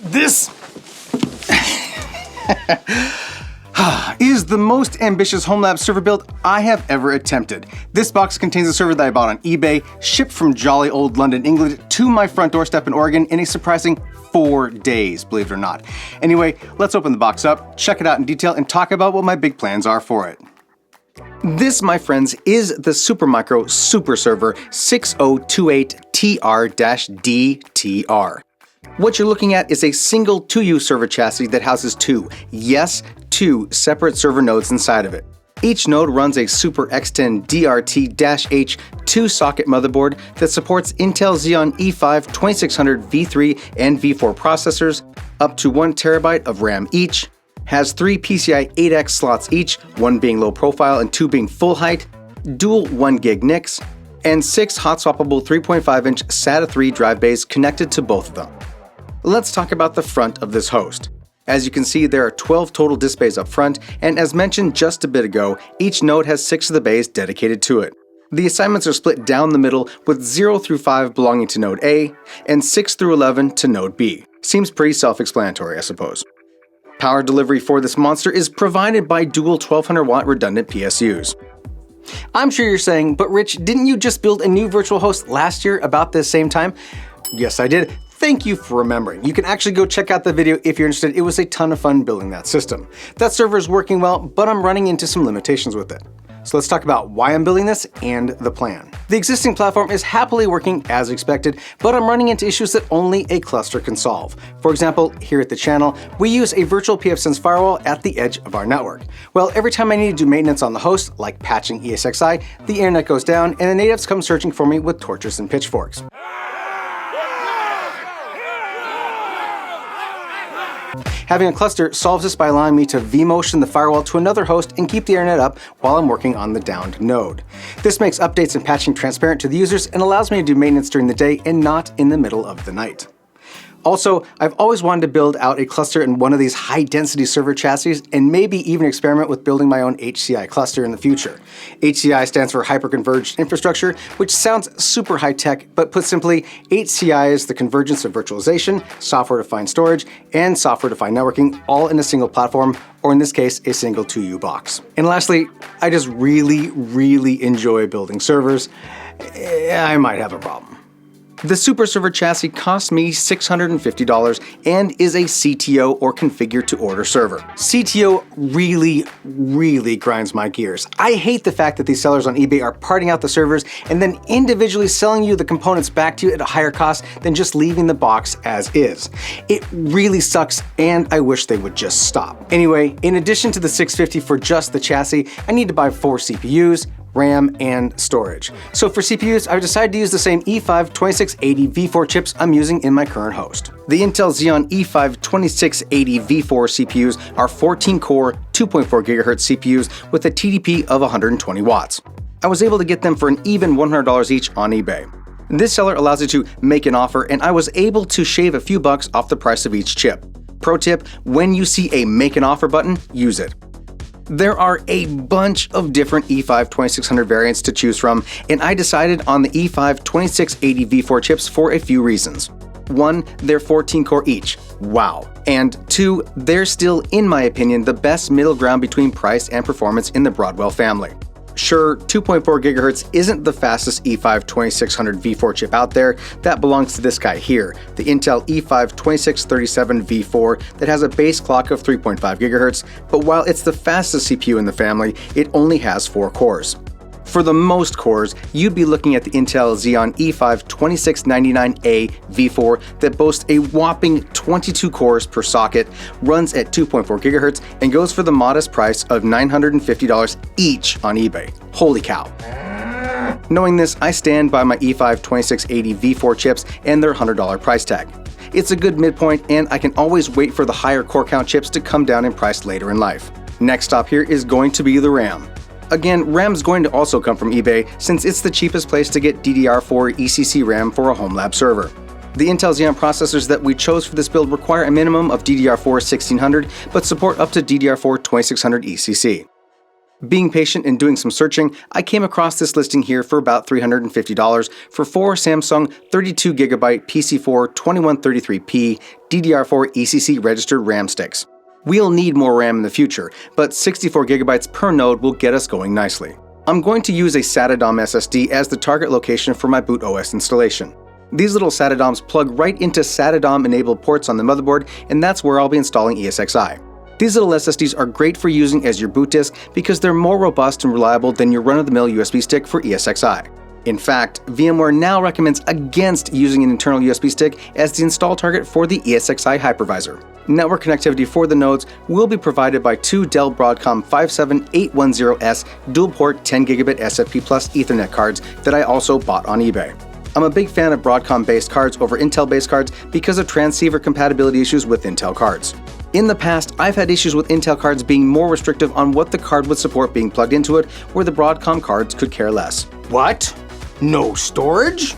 This is the most ambitious homelab server build I have ever attempted. This box contains a server that I bought on eBay, shipped from jolly old London, England to my front doorstep in Oregon in a surprising 4 days, believe it or not. Anyway, let's open the box up, check it out in detail, and talk about what my big plans are for it. This, my friends, is the Supermicro SuperServer 6028TR-DTR. What you're looking at is a single 2U server chassis that houses two separate server nodes inside of it. Each node runs a Super X10 DRT-H 2-socket motherboard that supports Intel Xeon E5-2600 V3 and V4 processors, up to 1 TB of RAM each, has 3 PCI 8X slots each, 1 being low profile and 2 being full height, dual 1 gig NICs, and 6 hot-swappable 3.5-inch SATA 3 drive bays connected to both of them. Let's talk about the front of this host. As you can see, there are 12 total disk bays up front, and as mentioned just a bit ago, each node has 6 of the bays dedicated to it. The assignments are split down the middle, with 0 through 5 belonging to node A, and 6 through 11 to node B. Seems pretty self-explanatory, I suppose. Power delivery for this monster is provided by dual 1200-watt redundant PSUs. I'm sure you're saying, but Rich, didn't you just build a new virtual host last year about this same time? Yes, I did. Thank you for remembering. You can actually go check out the video if you're interested. It was a ton of fun building that system. That server is working well, but I'm running into some limitations with it. So let's talk about why I'm building this and the plan. The existing platform is happily working as expected, but I'm running into issues that only a cluster can solve. For example, here at the channel, we use a virtual pfSense firewall at the edge of our network. Well, every time I need to do maintenance on the host, like patching ESXi, the internet goes down and the natives come searching for me with torches and pitchforks. Having a cluster solves this by allowing me to vMotion the firewall to another host and keep the internet up while I'm working on the downed node. This makes updates and patching transparent to the users and allows me to do maintenance during the day and not in the middle of the night. Also, I've always wanted to build out a cluster in one of these high-density server chassis and maybe even experiment with building my own HCI cluster in the future. HCI stands for Hyperconverged Infrastructure, which sounds super high-tech, but put simply, HCI is the convergence of virtualization, software-defined storage, and software-defined networking all in a single platform, or in this case, a single 2U box. And lastly, I just really enjoy building servers. I might have a problem. The SuperServer chassis cost me $650 and is a CTO or configure to order server. CTO really grinds my gears. I hate the fact that these sellers on eBay are parting out the servers and then individually selling you the components back to you at a higher cost than just leaving the box as is. It really sucks and I wish they would just stop. Anyway, in addition to the $650 for just the chassis, I need to buy 4 CPUs, RAM, and storage. So for CPUs, I've decided to use the same E5-2680 V4 chips I'm using in my current host. The Intel Xeon E5-2680 V4 CPUs are 14-core, 2.4 GHz CPUs with a TDP of 120 watts. I was able to get them for an even $100 each on eBay. This seller allows you to make an offer, and I was able to shave a few bucks off the price of each chip. Pro tip, when you see a make an offer button, use it. There are a bunch of different E5-2600 variants to choose from, and I decided on the E5-2680 V4 chips for a few reasons. 1, they're 14-core each. Wow. And 2, they're still, in my opinion, the best middle ground between price and performance in the Broadwell family. Sure, 2.4 GHz isn't the fastest E5-2600 V4 chip out there. That belongs to this guy here, the Intel E5-2637 V4 that has a base clock of 3.5 GHz, but while it's the fastest CPU in the family, it only has 4 cores. For the most cores, you'd be looking at the Intel Xeon E5-2699A V4 that boasts a whopping 22 cores per socket, runs at 2.4 GHz, and goes for the modest price of $950 each on eBay. Holy cow. Knowing this, I stand by my E5-2680 V4 chips and their $100 price tag. It's a good midpoint, and I can always wait for the higher core count chips to come down in price later in life. Next stop here is going to be the RAM. Again, RAM's going to also come from eBay since it's the cheapest place to get DDR4 ECC RAM for a homelab server. The Intel Xeon processors that we chose for this build require a minimum of DDR4 1600, but support up to DDR4 2600 ECC. Being patient and doing some searching, I came across this listing here for about $350 for 4 Samsung 32GB PC4 2133P DDR4 ECC registered RAM sticks. We'll need more RAM in the future, but 64GB per node will get us going nicely. I'm going to use a SATADOM SSD as the target location for my boot OS installation. These little SATADOMs plug right into SATADOM-enabled ports on the motherboard, and that's where I'll be installing ESXi. These little SSDs are great for using as your boot disk because they're more robust and reliable than your run-of-the-mill USB stick for ESXi. In fact, VMware now recommends against using an internal USB stick as the install target for the ESXi hypervisor. Network connectivity for the nodes will be provided by 2 Dell Broadcom 57810S dual-port 10GB SFP Plus Ethernet cards that I also bought on eBay. I'm a big fan of Broadcom-based cards over Intel-based cards because of transceiver compatibility issues with Intel cards. In the past, I've had issues with Intel cards being more restrictive on what the card would support being plugged into it, where the Broadcom cards could care less. What? No storage?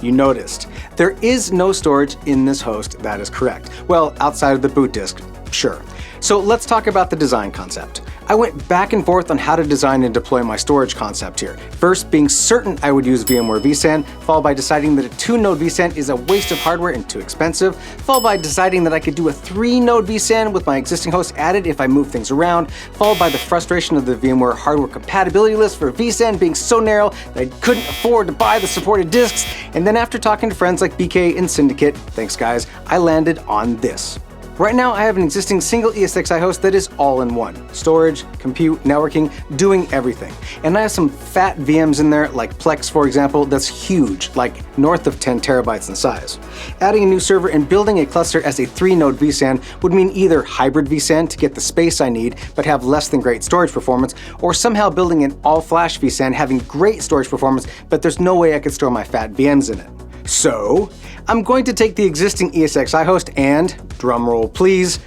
You noticed. There is no storage in this host, that is correct. Well, outside of the boot disk, sure. So let's talk about the design concept. I went back and forth on how to design and deploy my storage concept here. First, being certain I would use VMware vSAN, followed by deciding that a 2-node vSAN is a waste of hardware and too expensive, followed by deciding that I could do a 3-node vSAN with my existing host added if I move things around, followed by the frustration of the VMware hardware compatibility list for vSAN being so narrow that I couldn't afford to buy the supported disks, and then after talking to friends like BK and Syndicate, thanks guys, I landed on this. Right now, I have an existing single ESXi host that is all-in-one. Storage, compute, networking, doing everything. And I have some fat VMs in there, like Plex, for example, that's huge, like north of 10 terabytes in size. Adding a new server and building a cluster as a 3-node vSAN would mean either hybrid vSAN to get the space I need, but have less than great storage performance, or somehow building an all-flash vSAN having great storage performance, but there's no way I could store my fat VMs in it. So, I'm going to take the existing ESXi host and, drumroll please,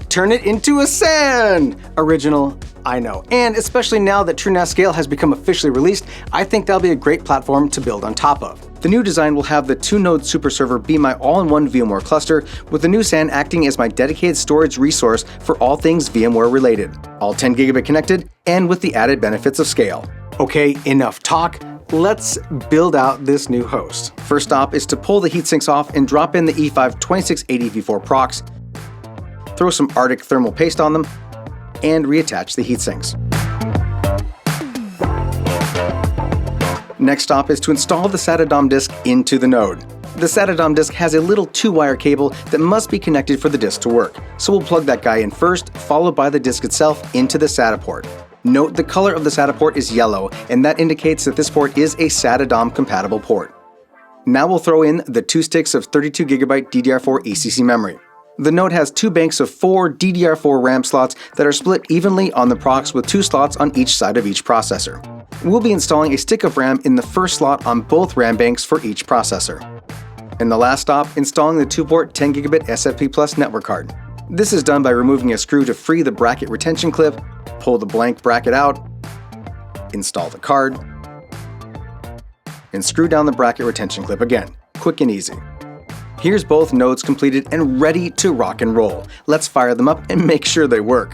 turn it into a SAN! Original, I know. And especially now that TrueNAS SCALE has become officially released, I think that'll be a great platform to build on top of. The new design will have the 2-node SuperServer be my all-in-one VMware cluster, with the new SAN acting as my dedicated storage resource for all things VMware related, all 10GB connected, and with the added benefits of Scale. Okay, enough talk. Let's build out this new host. First stop is to pull the heatsinks off and drop in the E5-2600 v4 procs, throw some Arctic thermal paste on them, and reattach the heatsinks. Next stop is to install the SATADOM disk into the node. The SATADOM disk has a little 2-wire cable that must be connected for the disk to work, so we'll plug that guy in first, followed by the disk itself into the SATA port. Note the color of the SATA port is yellow, and that indicates that this port is a SATADOM compatible port. Now we'll throw in the 2 sticks of 32GB DDR4 ECC memory. The node has 2 banks of 4 DDR4 RAM slots that are split evenly on the procs with 2 slots on each side of each processor. We'll be installing a stick of RAM in the first slot on both RAM banks for each processor. And the last stop, installing the 2-port 10GB SFP Plus network card. This is done by removing a screw to free the bracket retention clip, pull the blank bracket out, install the card, and screw down the bracket retention clip again. Quick and easy. Here's both nodes completed and ready to rock and roll. Let's fire them up and make sure they work.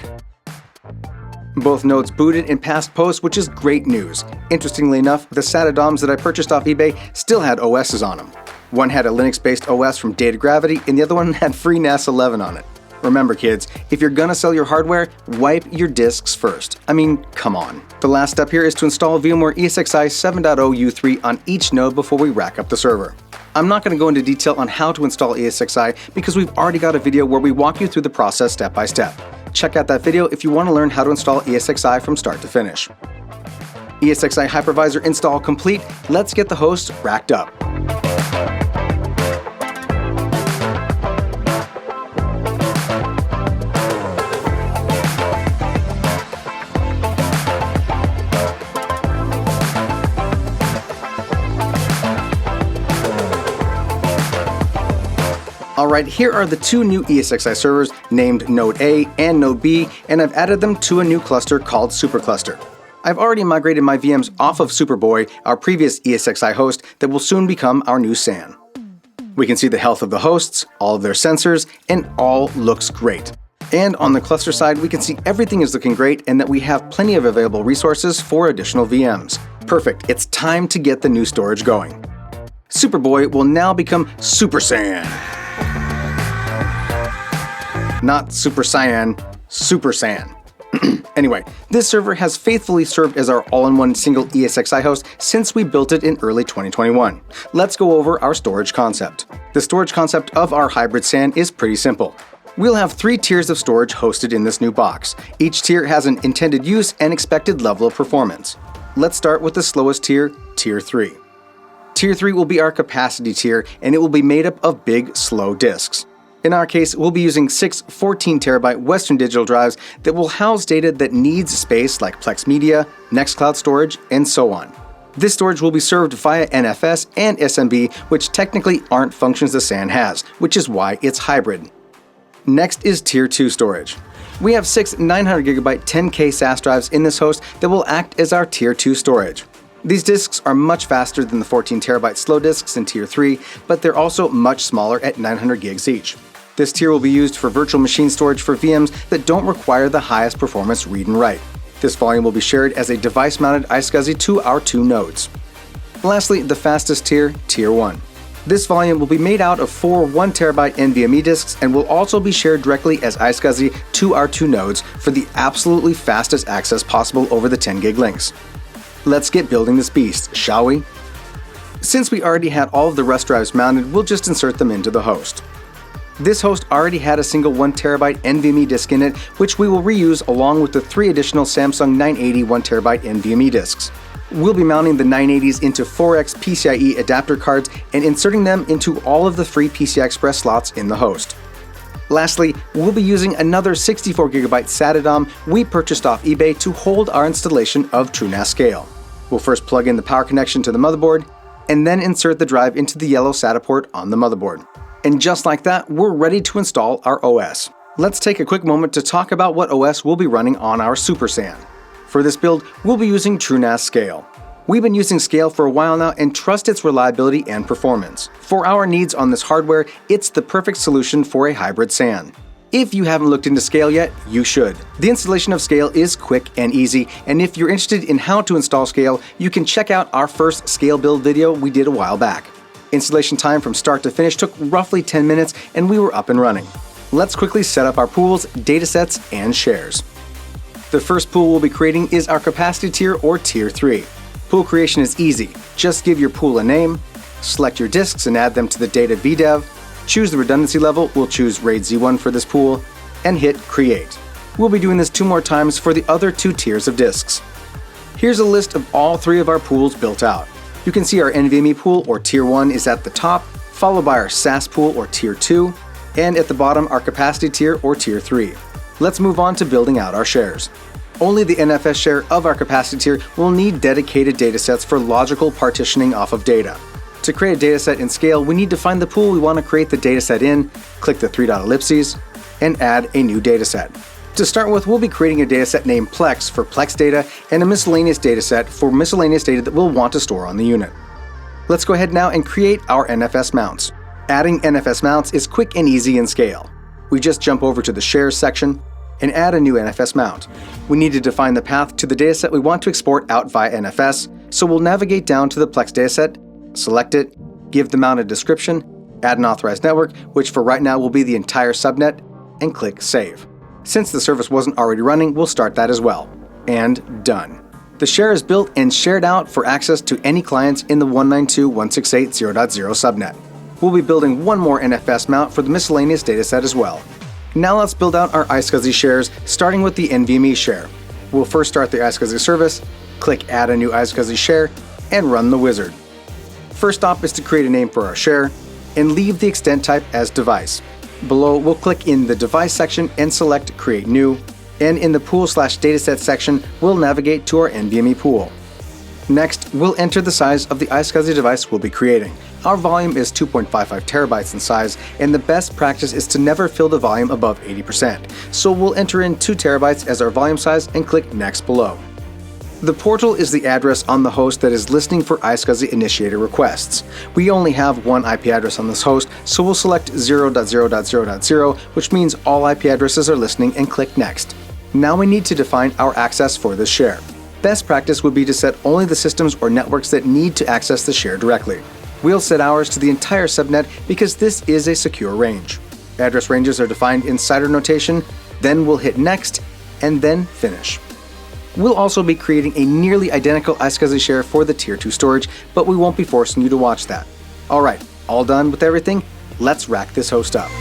Both nodes booted and passed post, which is great news. Interestingly enough, the SATADOMs that I purchased off eBay still had OSs on them. One had a Linux-based OS from Data Gravity, and the other one had FreeNAS 11 on it. Remember kids, if you're gonna sell your hardware, wipe your disks first. I mean, come on. The last step here is to install VMware ESXi 7.0 U3 on each node before we rack up the server. I'm not gonna go into detail on how to install ESXi because we've already got a video where we walk you through the process step by step. Check out that video if you want to learn how to install ESXi from start to finish. ESXi hypervisor install complete, let's get the host racked up. Alright, here are the 2 new ESXi servers named Node A and Node B, and I've added them to a new cluster called SuperCluster. I've already migrated my VMs off of Superboy, our previous ESXi host that will soon become our new SAN. We can see the health of the hosts, all of their sensors, and all looks great. And on the cluster side, we can see everything is looking great and that we have plenty of available resources for additional VMs. Perfect, it's time to get the new storage going. Superboy will now become SuperSAN. Not SuperSAN, SuperSAN. Anyway, this server has faithfully served as our all-in-one single ESXi host since we built it in early 2021. Let's go over our storage concept. The storage concept of our hybrid SAN is pretty simple. We'll have 3 tiers of storage hosted in this new box. Each tier has an intended use and expected level of performance. Let's start with the slowest tier, Tier 3. Tier 3 will be our capacity tier, and it will be made up of big, slow disks. In our case, we'll be using 6 14TB Western Digital drives that will house data that needs space like Plex Media, Nextcloud storage, and so on. This storage will be served via NFS and SMB, which technically aren't functions the SAN has, which is why it's hybrid. Next is Tier 2 storage. We have 6 900GB 10K SAS drives in this host that will act as our Tier 2 storage. These disks are much faster than the 14TB slow disks in Tier 3, but they're also much smaller at 900 gigs each. This tier will be used for virtual machine storage for VMs that don't require the highest performance read and write. This volume will be shared as a device-mounted iSCSI to our 2 nodes. Lastly, the fastest tier, Tier 1. This volume will be made out of 4 1TB NVMe disks and will also be shared directly as iSCSI to our 2 nodes for the absolutely fastest access possible over the 10 gig links. Let's get building this beast, shall we? Since we already had all of the rest drives mounted, we'll just insert them into the host. This host already had a single 1TB NVMe disk in it, which we will reuse along with the 3 additional Samsung 980 1TB NVMe disks. We'll be mounting the 980s into 4x PCIe adapter cards and inserting them into all of the free PCI Express slots in the host. Lastly, we'll be using another 64GB SATADOM we purchased off eBay to hold our installation of TrueNAS SCALE. We'll first plug in the power connection to the motherboard, and then insert the drive into the yellow SATA port on the motherboard. And just like that, we're ready to install our OS. Let's take a quick moment to talk about what OS we'll be running on our SuperSAN. For this build, we'll be using TrueNAS SCALE. We've been using SCALE for a while now and trust its reliability and performance. For our needs on this hardware, it's the perfect solution for a hybrid SAN. If you haven't looked into SCALE yet, you should. The installation of SCALE is quick and easy, and if you're interested in how to install SCALE, you can check out our first SCALE build video we did a while back. Installation time from start to finish took roughly 10 minutes and we were up and running. Let's quickly set up our pools, datasets, and shares. The first pool we'll be creating is our capacity tier or Tier 3. Pool creation is easy. Just give your pool a name, select your disks and add them to the data VDEV, choose the redundancy level, we'll choose RAID Z1 for this pool, and hit create. We'll be doing this 2 more times for the other 2 tiers of disks. Here's a list of all 3 of our pools built out. You can see our NVMe pool or Tier 1 is at the top, followed by our SAS pool or Tier 2, and at the bottom our capacity tier or Tier 3. Let's move on to building out our shares. Only the NFS share of our capacity tier will need dedicated datasets for logical partitioning off of data. To create a dataset in SCALE, we need to find the pool we want to create the dataset in, click the 3 dot ellipses, and add a new dataset. To start with, we'll be creating a dataset named Plex for Plex data and a miscellaneous dataset for miscellaneous data that we'll want to store on the unit. Let's go ahead now and create our NFS mounts. Adding NFS mounts is quick and easy in SCALE. We just jump over to the Shares section and add a new NFS mount. We need to define the path to the dataset we want to export out via NFS, so we'll navigate down to the Plex dataset, select it, give the mount a description, add an authorized network, which for right now will be the entire subnet, and click Save. Since the service wasn't already running, we'll start that as well. And done. The share is built and shared out for access to any clients in the 192.168.0.0 subnet. We'll be building 1 more NFS mount for the miscellaneous dataset as well. Now let's build out our iSCSI shares, starting with the NVMe share. We'll first start the iSCSI service, click Add a new iSCSI share, and run the wizard. First stop is to create a name for our share, and leave the extent type as device. Below, we'll click in the device section and select Create New, and in the Pool/Dataset section, we'll navigate to our NVMe pool. Next, we'll enter the size of the iSCSI device we'll be creating. Our volume is 2.55 terabytes in size, and the best practice is to never fill the volume above 80%, so we'll enter in 2 terabytes as our volume size and click Next below. The portal is the address on the host that is listening for iSCSI initiator requests. We only have one IP address on this host, so we'll select 0.0.0.0, which means all IP addresses are listening, and click Next. Now we need to define our access for this share. Best practice would be to set only the systems or networks that need to access the share directly. We'll set ours to the entire subnet because this is a secure range. Address ranges are defined in CIDR notation, then we'll hit Next, and then Finish. We'll also be creating a nearly identical iSCSI share for the Tier 2 storage, but we won't be forcing you to watch that. Alright, all done with everything? Let's rack this host up.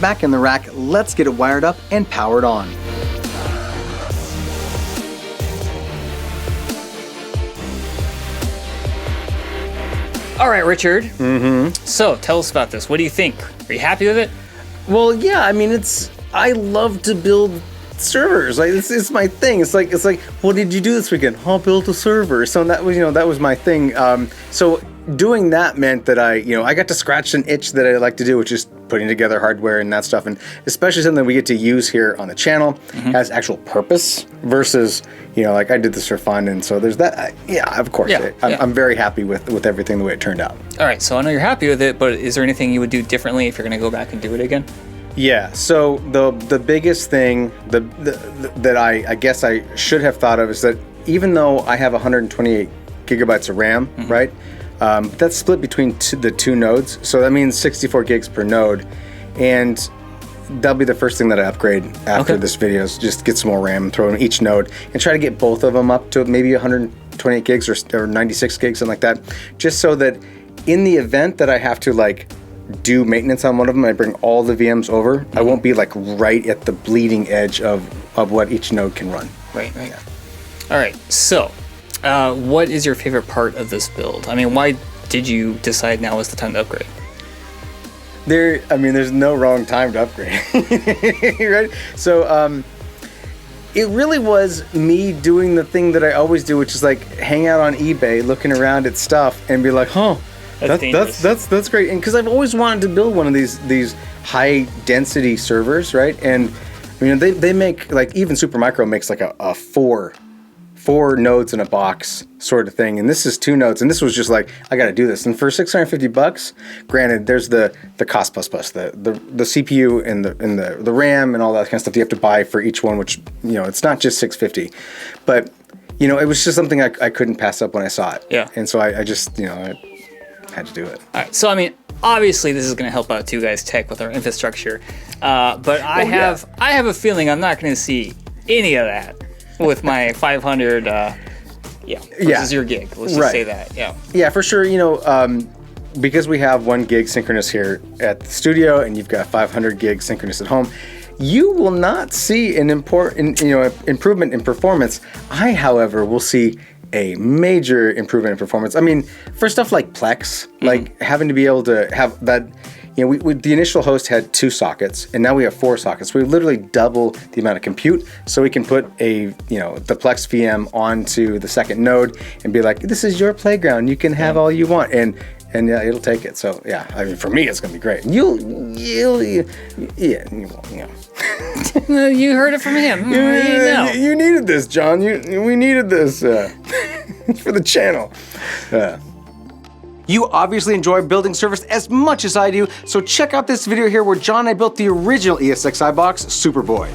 Back in the rack, let's get it wired up and powered on. All right, Richard. So tell us about this. What do you think? Are you happy with it? Well, yeah. I mean, I love to build servers. Like it's my thing. It's like, what did you do this weekend? Oh, build a server. So that was my thing. So doing that meant that I got to scratch an itch that I like to do, which is putting together hardware and that stuff, and especially something we get to use here on the channel has actual purpose versus like I did this for fun, and so there's that. Of course. I'm very happy with everything the way it turned out. All right, so I know you're happy with it, but is there anything you would do differently if you're going to go back and do it again? Yeah. So the biggest thing that I guess I should have thought of is that even though I have 128 gigabytes of RAM, right? That's split between the two nodes, so that means 64 gigs per node, and that'll be the first thing that I upgrade after this video, is just get some more RAM, throw in each node, and try to get both of them up to maybe 128 gigs or 96 gigs, something like that, just so that in the event that I have to do maintenance on one of them, I bring all the VMs over, I won't be right at the bleeding edge of what each node can run. Right. Yeah. All right, so what is your favorite part of this build? I mean, why did you decide now is the time to upgrade? There's no wrong time to upgrade, right? So, it really was me doing the thing that I always do, which is hang out on eBay, looking around at stuff, and be like, that's great. And because I've always wanted to build one of these high density servers, right? And they make even Supermicro makes a four nodes in a box sort of thing, and this is 2 nodes, and this was just I got to do this. And for $650, granted, there's the cost plus the CPU and the RAM and all that kind of stuff you have to buy for each one, which it's not just $650, but it was just something I couldn't pass up when I saw it. Yeah. And so I just I had to do it. All right. So obviously this is going to help out 2 Guys Tech with our infrastructure, but I have a feeling I'm not going to see any of that with my 500 versus your gig. Let's just say that. Yeah, for sure. Because we have 1 gig synchronous here at the studio and you've got 500 gig synchronous at home, you will not see an important improvement in performance. I, however, will see a major improvement in performance. For stuff like Plex, having to be able to have that. The initial host had 2 sockets, and now we have 4 sockets. We literally double the amount of compute, so we can put the Plex VM onto the second node and be like, "This is your playground. You can have all you want," and it'll take it. So for me, it's gonna be great. You heard it from him. You needed this, John. We needed this for the channel. You obviously enjoy building servers as much as I do, so check out this video here where John and I built the original ESXi box, Superboy.